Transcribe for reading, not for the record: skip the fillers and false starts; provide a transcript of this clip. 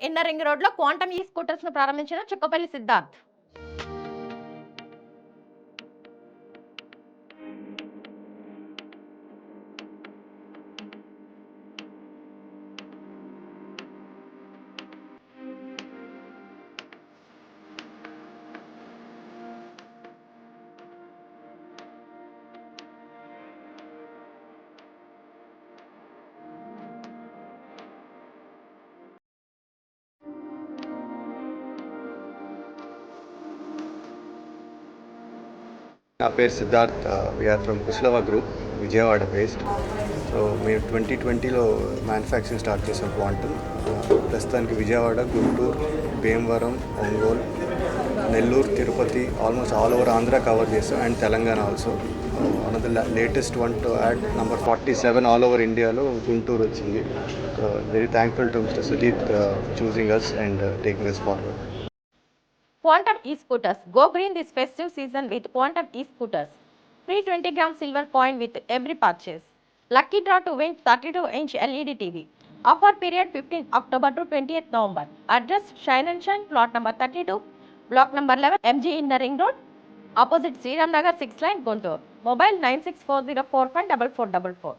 Inner ring రోడ్లో Quantum e scooters ను ప్రారంభించిన చుక్కపల్లి సిద్ధార్థ్. నా పేరు Siddharth. We are from Kushalava group, Vijayawada based. So మేము 2020లో మ్యానుఫ్యాక్చరింగ్ స్టార్ట్ చేసాం క్వాంటమ్. ప్రస్తుతానికి Vijayawada, Guntur, Bhimavaram, Ongole, Nellore, Tirupati, almost all over Andhra cover చేసాం and Telangana also. One of the latest one to add number 47 all over ఇండియాలో గుంటూరు వచ్చింది. Very thankful to mister Sujith choosing us and taking us forward. Quantum e-scooters. Go green this festive season with Quantum e-scooters. Free 20 gram silver coin with every purchase. Lucky draw to win 32-inch LED TV. Offer period 15 October to 20th November. Address Shine and Shine, plot number 32, block number 11, MG Inner Ring Road, opposite Sriram Nagar 6 line, Guntur. Mobile 9640454444.